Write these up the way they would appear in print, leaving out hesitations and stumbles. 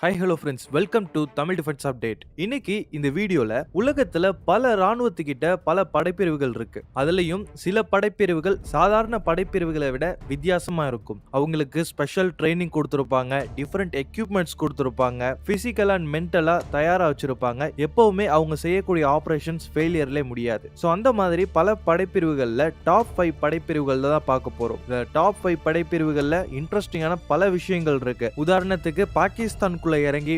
Hi hello friends, welcome to Tamil defence update. இன்னைக்கு இந்த வீடியோல உலகத்துல பல ராணுவத்துக்கிட்ட பல படைப்பிரிவுகள் இருக்கு. அதுலயும் சில படைப்பிரிவுகள் சாதாரண படைப்பிரிவுகளை விட வித்தியாசமா இருக்கும். அவங்களுக்கு ஸ்பெஷல் ட்ரைனிங் கொடுத்திருப்பாங்க, டிஃபரெண்ட் எக்யூப்மெண்ட்ஸ் கொடுத்திருப்பாங்க, பிசிக்கல் அண்ட் மென்டலா தயாரா வச்சிருப்பாங்க. எப்பவுமே அவங்க செய்யக்கூடிய ஆபரேஷன்ஸ் ஃபெயிலியர்ல முடியாது. ஸோ அந்த மாதிரி பல படைப்பிரிவுகள்ல டாப் 5 படைப்பிரிவுகள் தான் பார்க்க போறோம். இந்த டாப் 5 படைப்பிரிவுகள்ல இன்ட்ரெஸ்டிங்கான பல விஷயங்கள் இருக்கு. உதாரணத்துக்கு பாகிஸ்தான் இறங்கி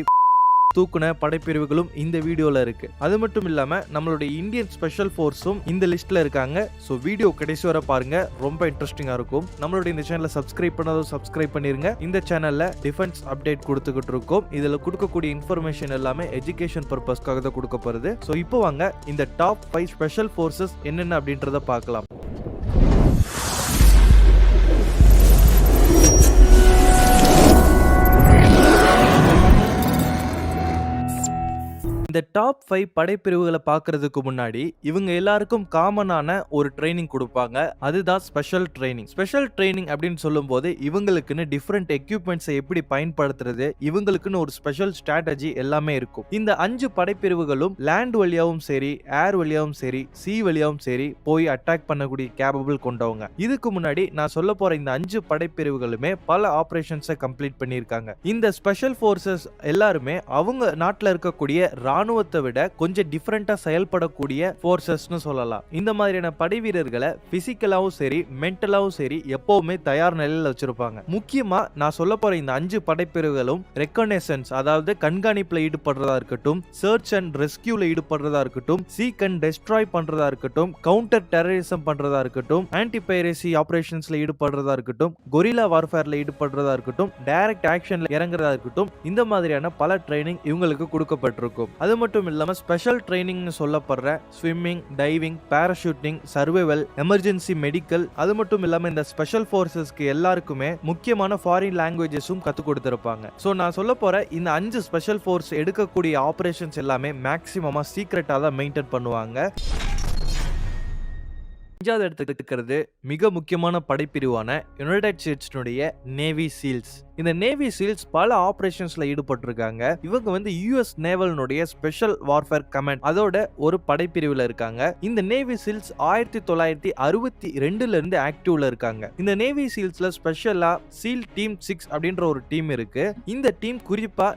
தூக்குன படைப்பிரிவுகளும் இந்த வீடியோல இருக்கு. அது மட்டும் இல்லாம நம்மளுடைய இந்தியன் ஸ்பெஷல் போர்ஸும் இந்த லிஸ்ட்ல இருக்காங்க. சோ வீடியோ கடைசி வரை பாருங்க, ரொம்ப இன்ட்ரெஸ்டிங்கா இருக்கும். நம்மளுடைய இந்த சேனலை சப்ஸ்கிரைப் பண்ணாதோ சப்ஸ்கிரைப் பண்ணிருங்க. இந்த சேனல்ல டிஃபென்ஸ் அப்டேட் கொடுத்துக்கிட்டு இருக்கோம். இதுல கொடுக்கக்கூடிய இன்ஃபர்மேஷன் எல்லாமே எஜுகேஷன் பர்பஸ்க்காக தான் கொடுக்கப்படுது. சோ இப்போ வாங்க இந்த டாப் 5 ஸ்பெஷல் போர்சஸ் என்னென்ன அப்படின்றத பார்க்கலாம். இந்த டாப் 5 படைப்பிரிவுகளை பார்க்கறதுக்கு முன்னாடி இவங்க எல்லாருக்கும் காமனான ஒரு ட்ரைனிங் கொடுப்பாங்க. அதுதான் ஸ்பெஷல் ட்ரைனிங். ஸ்பெஷல் ட்ரைனிங் அப்படின்னு சொல்லும் போது இவங்களுக்குன்னு டிஃபரெண்ட் எக்யூப்மெண்ட்ஸை எப்படி பயன்படுத்துறது, இவங்களுக்குன்னு ஒரு ஸ்பெஷல் ஸ்ட்ராட்டஜி எல்லாமே இருக்கும். இந்த 5 படைப்பிரிவுகளும் லேண்ட் வழியாவும் சரி, ஏர் வழியாவும் சரி, சி வழியாவும் சரி போய் அட்டாக் பண்ணக்கூடிய கேபபிள் கொண்டவங்க. இதுக்கு முன்னாடி நான் சொல்ல போற இந்த 5 படைப்பிரிவுகளுமே பல ஆபரேஷன்ஸை கம்ப்ளீட் பண்ணியிருக்காங்க. இந்த ஸ்பெஷல் போர்சஸ் எல்லாருமே அவங்க நாட்டில் இருக்கக்கூடிய ராணுவத்தை விட கொஞ்சம் டிஃபரெண்டா செயல்படக்கூடிய போர்சஸ்னு சொல்லலாம். இந்த மாதிரியான படை வீரர்களை பிசிக்கலாவும் சரி, மென்டலாவும் சரி எப்பவுமே தயார் நிலையில் வச்சிருப்பாங்க. முக்கியமா நான் சொல்ல போற இந்த 5 படைப்பிரிவுகளும் ரெகனைசன்ஸ், அதாவது கண்காணிப்புல ஈடுபடுறதா இருக்கட்டும், சர்ச் அண்ட் ரெஸ்கியூல ஈடுபடுறதா இருக்கட்டும், சீக் அண்ட் டெஸ்ட்ராய் பண்றதா இருக்கட்டும், கவுண்டர் டெரரிசம் பண்றதா இருக்கட்டும், ஆன்டி பைரசி ஆபரேஷன்ஸ்ல ஈடுபடுறதா இருக்கட்டும், கொரில்லா வார்ஃபேர்ல ஈடுபடுறதா இருக்கட்டும், டைரக்ட் ஆக்ஷன்ல இறங்குறதா இருக்கட்டும், இந்த மாதிரியான பல ட்ரைனிங் இவங்களுக்கு கொடுக்கப்பட்டிருக்கும். அது மட்டும் இல்லாம ஸ்பெஷல் ட்ரைனிங் சொல்லப்படுற swimming, diving, parachuting, survival, emergency medical, அது மட்டும் இல்லாம இந்த ஸ்பெஷல் போர்சஸ்க்கு எல்லாருக்குமே முக்கியமான ஃபாரின் லாங்குவேஜஸும் கத்து கொடுத்திருப்பாங்க. சோ நான் சொல்ல போற இந்த 5 ஸ்பெஷல் போர்ஸ் எடுக்கக்கூடிய ஆபரேஷன்ஸ் எல்லாமே மேக்ஸிமமா சீக்ரெட்டா தான் மெயின்டைன் பண்ணுவாங்க. 5வது இடத்துக்கு இருக்கிறது மிக முக்கியமான படைப்பிரிவான யுனைடெட் ஸ்டேட்ஸ்னுடைய நேவி சீல்ஸ். இந்த நேவி சீல்ஸ் பல ஆபரேஷன்ஸ்ல ஈடுபட்டிருக்காங்க. இவங்க வந்து யுஎஸ் நேவல்னுடைய ஸ்பெஷல் வார்ஃபேர் கமாண்ட் அதோட ஒரு படைப்பிரிவுல இருக்காங்க. இந்த நேவி சீல்ஸ் 1962ல இருந்து ஆக்டிவ்ல இருக்காங்க. இந்த நேவி சீல்ஸ்ல ஸ்பெஷலா சீல் டீம் 6 அப்படின்ற ஒரு டீம் இருக்கு. இந்த டீம் குறிப்பா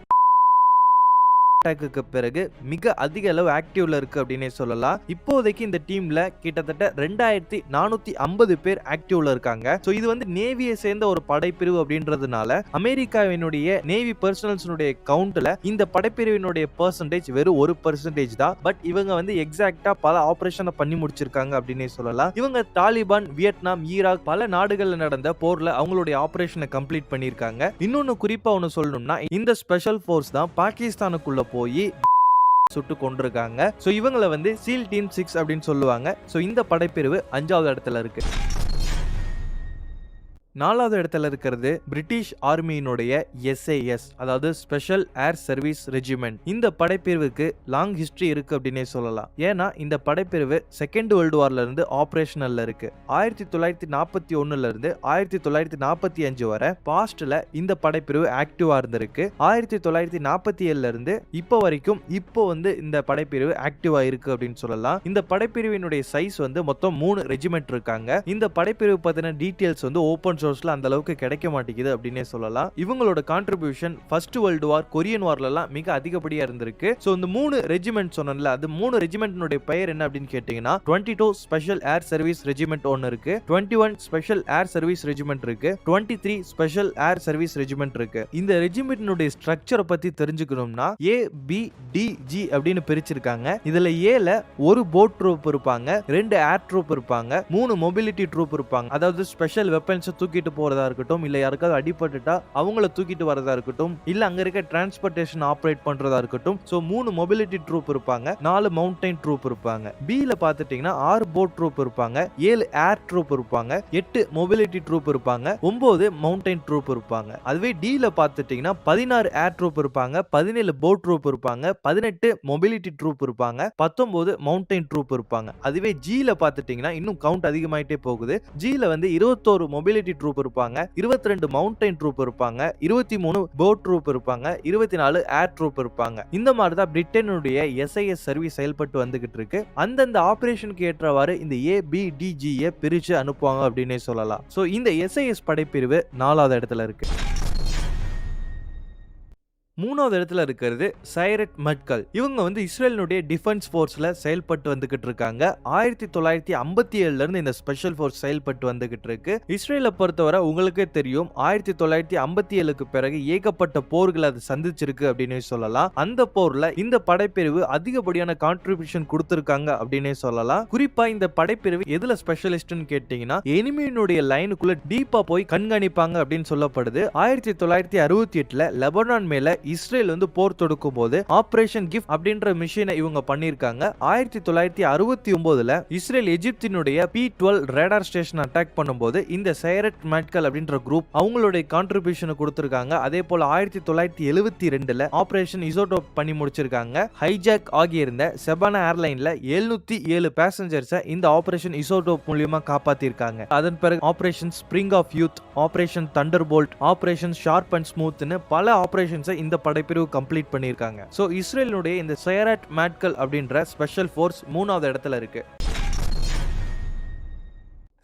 அட்டாக்கு பிறகு மிக அதிக அளவு ஆக்டிவ்ல இருக்கு அப்படின்னே சொல்லலாம். இப்போதைக்கு இந்த டீம்ல கிட்டத்தட்ட 2450 பேர் ஆக்டிவ்ல இருக்காங்க. சோ இது வந்து நேவியை சேர்ந்த ஒரு படைப்பிரிவு அப்படின்றதுனால அமெரிக்காவினுடைய நேவி பர்சனல்ஸ்னுடைய கவுண்ட்ல இந்த படைப்பிரிவினுடைய பெர்சன்டேஜ் வெறும் 1% தான். பட் இவங்க வந்து எக்ஸாக்டா பல ஆபரேஷனை பண்ணி முடிச்சிருக்காங்க அப்படின்னே சொல்லலாம். இவங்க தாலிபான், வியட்நாம், ஈராக் பல நாடுகள்ல நடந்த போர்ல அவங்களுடைய ஆபரேஷனை கம்ப்ளீட் பண்ணிருக்காங்க. இன்னொன்னு குறிப்பா ஒன்னு சொல்லணும்னா, இந்த ஸ்பெஷல் போர்ஸ் தான் பாகிஸ்தானுக்குள்ள போய் சுட்டு கொண்டிருக்காங்க. சோ இவங்களை வந்து சீல் டீம் 6 அப்படின்னு சொல்லுவாங்க. சோ இந்த படைப்பிரிவு 5வது இடத்துல இருக்கு. 4வது இடத்துல இருக்கிறது பிரிட்டிஷ் ஆர்மியினுடைய SAS, அதாவது ஸ்பெஷல் ஏர் சர்வீஸ் ரெஜிமெண்ட். இந்த படைப்பிரிவுக்கு லாங் ஹிஸ்டரி இருக்கு அப்படின்னே சொல்லலாம். ஏன்னா இந்த படைப்பிரிவு செகண்ட் வேர்ல்டு வார்ல இருந்து ஆபரேஷனல்ல இருக்கு. 1941ல இருந்து 1945 வரை பாஸ்ட்ல இந்த படைப்பிரிவு ஆக்டிவா இருந்திருக்கு. 1947ல இருந்து இப்போ வரைக்கும் இப்போ வந்து இந்த படைப்பிரிவு ஆக்டிவா இருக்கு அப்படின்னு சொல்லலாம். இந்த படைப்பிரிவினுடைய சைஸ் வந்து மொத்தம் 3 ரெஜிமெண்ட் இருக்காங்க. இந்த படைப்பிரிவு பத்தின டீடைல்ஸ் வந்து ஓபன் சோர்ஸ்ல அந்த அளவுக்கு கிடைக்க மாட்டேங்குது அப்படினே சொல்லலாம். இவங்களோட contribution first world war, Korean வார்ல எல்லாம் மிக அதிகப்படியா இருந்திருக்கு. சோ இந்த 3 ரெஜிமெண்ட் சொன்னேன்ல, அது 3 ரெஜிமெண்ட்னுடைய பெயர் என்ன அப்படின்னு கேட்டீங்கன்னா 22 ஸ்பெஷல் ஏர் சர்வீஸ் ரெஜிமெண்ட் ஒன்னு இருக்கு, 21 ஸ்பெஷல் ஏர் சர்வீஸ் ரெஜிமெண்ட் இருக்கு, 23 ஸ்பெஷல் ஏர் சர்வீஸ் ரெஜிமெண்ட் இருக்கு. இந்த ரெஜிமெண்ட்னுடைய ஸ்ட்ரக்சரை பத்தி தெரிஞ்சுக்கணும்னா A, B, D, G அப்படின்னு பிரிச்சிருக்காங்க. இதுல ஏல ஒரு போட் ட்ரூப் இருப்பாங்க, 2 ஏர் ட்ரூப் இருப்பாங்க, 3 மொபிலிட்டி ட்ரூப் இருப்பாங்க. அதாவது ஸ்பெஷல் வெப்பன்ஸ் தூக்கிட்டு போறதா இருக்கட்டும், இல்ல யாருக்காவது அடிபட்டுட்டா அவங்கள தூக்கிட்டு வரதா இருக்கட்டும், இல்ல அங்க இருக்க டிரான்ஸ்போர்ட்டேஷன் ஆபரேட் பண்றதா இருக்கட்டும். சோ 3 மொபிலிட்டி ட்ரூப் இருப்பாங்க, 4 மவுண்டைன் ட்ரூப் இருப்பாங்க. B ல பாத்துட்டீங்கன்னா 6 போட் ட்ரூப் இருப்பாங்க, 7 ஏர் ட்ரூப் இருப்பாங்க, 8 மொபிலிட்டி ட்ரூப் இருப்பாங்க, 9 மவுண்டைன் ட்ரூப் இருப்பாங்க. அதுவே D ல பாத்துட்டீங்கன்னா 16 ஏர் ட்ரூப் இருப்பாங்க, 17 போட் ட்ரூப் இருப்பாங்க, 18 மொபிலிட்டி ட்ரூப் இருப்பாங்க, 19 மவுண்டைன் ட்ரூப் இருப்பாங்க. அதுவே G ல பாத்துட்டீங்கன்னா இன்னும் கவுண்ட் அதிகமாயிட்டே போகுது. G ல வந்து 21 மொபிலிட்டி ட்ரூப் இருப்பாங்க, 22 மவுண்டைன் ட்ரூப் இருப்பாங்க, 23 போட் ட்ரூப் இருப்பாங்க, 24 ஏர் ட்ரூப் இருப்பாங்க. இந்த மாதிரி தான் பிரிட்டனுடைய எஸ்ஐஎஸ் சர்வீஸ் செயல்பட்டு வந்துகிட்டு இருக்கு. அந்தந்த ஆபரேஷனுக்கு ஏற்றவாறு இந்த ஏபிடிஜியை பிரிச்சு அனுப்புவாங்க அப்படின்னே சொல்லலாம். சோ இந்த எஸ்ஐஎஸ் படைப்பிரிவு 4வது இடத்துல இருக்கு. 3வது இடத்துல இருக்கிறது சைரட் மெட்கல். இவங்க வந்து இஸ்ரேலினுடைய டிஃபென்ஸ் ஃபோர்ஸ்ல செயல்பட்டு வந்துகிட்டு இருக்காங்க. 1957ல இருந்து இந்த ஸ்பெஷல் ஃபோர்ஸ் செயல்பட்டு வந்துகிட்டு இருக்கு. இஸ்ரேலை பொறுத்தவரை உங்களுக்கே தெரியும், 1957க்கு பிறகு ஏகப்பட்ட போர்களை அது சந்திச்சிருக்கு அப்படின்னு சொல்லலாம். அந்த போர்ல இந்த படைப்பிரிவு அதிகப்படியான கான்ட்ரிபியூஷன் கொடுத்திருக்காங்க அப்படின்னு சொல்லலாம். குறிப்பா இந்த படைப்பிரிவு எதுல ஸ்பெஷலிஸ்ட்னு கேட்டீங்கன்னா, எனிமியினுடைய லைனுக்குள்ள டீப்பா போய் கண்காணிப்பாங்க அப்படின்னு சொல்லப்படுது. 1968ல லெபனான் மேல இஸ்ரேல் வந்து போர் தொடுக்கும் போது ஆபரேஷன் கிஃப்ட் அப்படின்ற மிஷனை இவங்க பண்ணிருக்காங்க. 1969ல இஸ்ரேல் எஜிப்தினுடைய P-12 ரேடார் ஸ்டேஷன் அட்டாக் பண்ணும்போது இந்த சைரட் மெட்கல் அப்படின்ற குரூப் அவங்களுடைய கான்ட்ரிபியூஷனை கொடுத்திருக்காங்க. அதே போல 1972ல ஆபரேஷன் இசோடோப் பண்ணி முடிச்சிருக்காங்க. ஹைஜாக் ஆகியிருந்த செபானா ஏர்லைன்ல 707 பேசஞ்சர்ஸை இந்த ஆபரேஷன் இசோடோப் மூலமா காப்பாத்திருக்காங்க. அதன் பிறகு operation spring of youth, operation thunderbolt, operation sharp and ஸ்மூத்னு பல ஆபரேஷன்ஸை இந்த படைப்பிரிவு கம்ப்ளீட் பண்ணிருக்காங்க. சோ இஸ்ரேலினுடைய இந்த சைரட் மெட்கல் அப்படின்ற ஸ்பெஷல் ஃபோர்ஸ் 3வது இடத்துல இருக்கு.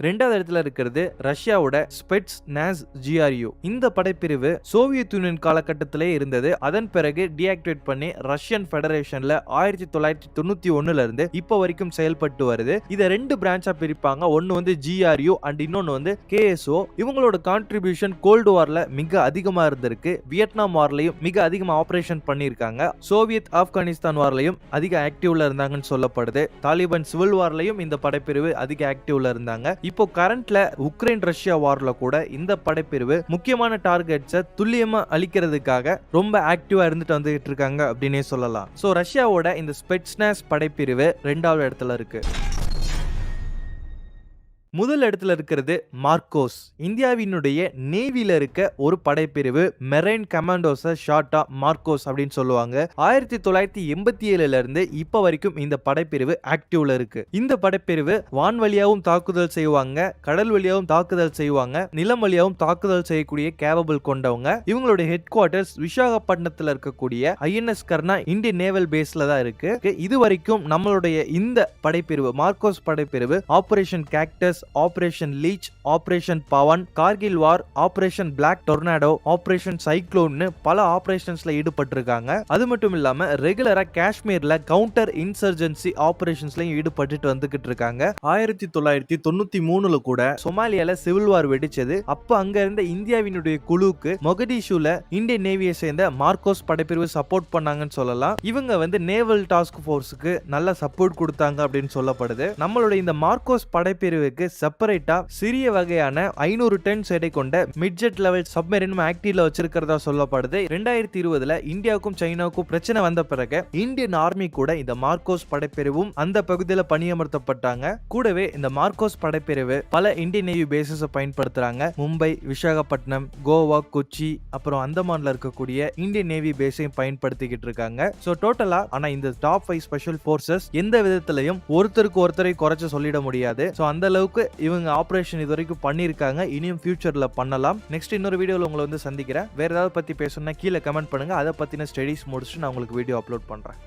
2வது இடத்துல இருக்கிறது ரஷ்யாவோட ஸ்பெட்ஸ்நாஸ் GRU. இந்த படைப்பிரிவு சோவியத் யூனியன் காலகட்டத்திலே இருந்தது. அதன் பிறகு டீஆக்டிவேட் பண்ணி ரஷ்யன் ஃபெடரேஷன்ல 1991ல இருந்து இப்ப வரைக்கும் செயல்பட்டு வருது. இத 2 பிரான்ச்சா பிரிப்பாங்க. ஒன்னு வந்து GRU அண்ட் இன்னொன்னு வந்து KSO. இவங்களோட கான்ட்ரிபியூஷன் கோல்டு வார்ல மிக அதிகமா இருந்திருக்கு. வியட்நாம் வார்லயும் மிக அதிகமா ஆபரேஷன் பண்ணிருக்காங்க. சோவியத் ஆப்கானிஸ்தான் வார்லயும் அதிக ஆக்டிவ்ல இருந்தாங்கன்னு சொல்லப்படுது. தாலிபான் சிவில் வார்லயும் இந்த படைப்பிரிவு அதிக ஆக்டிவ்ல இருந்தாங்க. இப்போ கரண்ட்ல உக்ரைன் ரஷ்யா வார்ல கூட இந்த படைப்பிரிவு முக்கியமான டார்கெட்ஸை துல்லியமா அளிக்கிறதுக்காக ரொம்ப ஆக்டிவா இருந்துட்டு வந்துட்டு இருக்காங்க அப்படின்னே சொல்லலாம். சோ ரஷ்யாவோட இந்த ஸ்பெட்ஸ்நாஸ் படைப்பிரிவு 2வது இடத்துல இருக்கு. முதல் இடத்துல இருக்கிறது மார்கோஸ். இந்தியாவினுடைய நேவில இருக்க ஒரு படைப்பிரிவு மெரைன் கமாண்டோஸ ஷார்ட்டா மார்கோஸ் அப்படின்னு சொல்லுவாங்க. 1987ல இருந்து இப்ப வரைக்கும் இந்த படைப்பிரிவு ஆக்டிவ்ல இருக்கு. இந்த படைப்பிரிவு வான் வழியாவும் தாக்குதல் செய்வாங்க, கடல் வழியாவும் தாக்குதல் செய்வாங்க, நிலம் வழியாவும் தாக்குதல் செய்யக்கூடிய கேபபிள் கொண்டவங்க. இவங்களுடைய ஹெட் குவார்டர்ஸ் விசாகப்பட்டினத்துல இருக்கக்கூடிய INS கர்னா இந்தியன் நேவல் பேஸ்ல தான் இருக்கு. இது வரைக்கும் நம்மளுடைய இந்த படைப்பிரிவு மார்கோஸ் படைப்பிரிவு operation Cactus, operation Leech, operation Pawan, Kargil war, operation Black Tornado, operation சைக்ளோன்னு பல ஆபரேஷன்ஸ்ல ஈடுபட்டிருக்காங்க. அது மட்டும் இல்லாம ரெகுலரா காஷ்மீர்ல கவுண்டர் இன்சர்ஜென்சி ஆபரேஷன்ஸ்லயும் ஈடுபட்டு வந்துகிட்டு இருக்காங்க. 1993ல கூட சொமாலியால சிவில் வார் வெடிச்சது. அப்ப அங்க இருந்த இந்தியாவினுடைய குழுவுக்கு மொகடிஷுல இந்தியன் நேவியை சேர்ந்த மார்கோஸ் படைப்பிரிவு சப்போர்ட் பண்ணாங்கன்னு சொல்லலாம். இவங்க வந்து நேவல் டாஸ்க் போர்ஸுக்கு நல்ல சப்போர்ட் கொடுத்தாங்க அப்படின்னு சொல்லப்படுது. நம்மளுடைய இந்த மார்கோஸ் படைப்பிரிவுக்கு செப்பரேட்டா சிறிய வகையான 500 டன்ஸ் எடை கொண்ட மிட்ஜெட் லெவல் சப்மரீன் ஆக்டிவ்ல வச்சிருக்கிறதா சொல்லப்படுது. 2020ல இந்தியாவுக்கும் சைனாவுக்கும் பிரச்சனை வந்த பிறகு இந்தியன் ஆர்மி கூட இந்த மார்கோஸ் படைப்பிரிவும் அந்த பகுதியில் பணியமர்த்தப்பட்டாங்க. கூடவே இந்த மார்கோஸ் படைப்பிரிவு பல இந்தியன் நேவி பேசஸ் பயன்படுத்துறாங்க. மும்பை, விசாகப்பட்டினம், கோவா, கொச்சி, அப்புறம் அந்தமான்ல இருக்கக்கூடிய இந்தியன் நேவி பேஸையும் பயன்படுத்திக்கிட்டு இருக்காங்க. சோ டோட்டலா ஆனா இந்த டாப் 5 ஸ்பெஷல் போர்சஸ் எந்த விதத்திலையும் ஒருத்தருக்கு ஒருத்தரை குறைச்சு சொல்லிட முடியாது. சோ அந்த அளவுக்கு இவங்க ஆபரேஷன் இது வரைக்கும் பண்ணிருக்காங்க. இனியும் ஃபியூச்சர்ல பண்ணலாம். நெக்ஸ்ட் இன்னொரு வீடியோல உங்களை வந்து சந்திக்கிறேன். வேற ஏதாவது பத்தி பேசணும்னா கீழே கமெண்ட் பண்ணுங்க. அதை பத்தின ஸ்டடிஸ் முடிச்சுட்டு நான் உங்களுக்கு வீடியோ அப்லோட் பண்றேன்.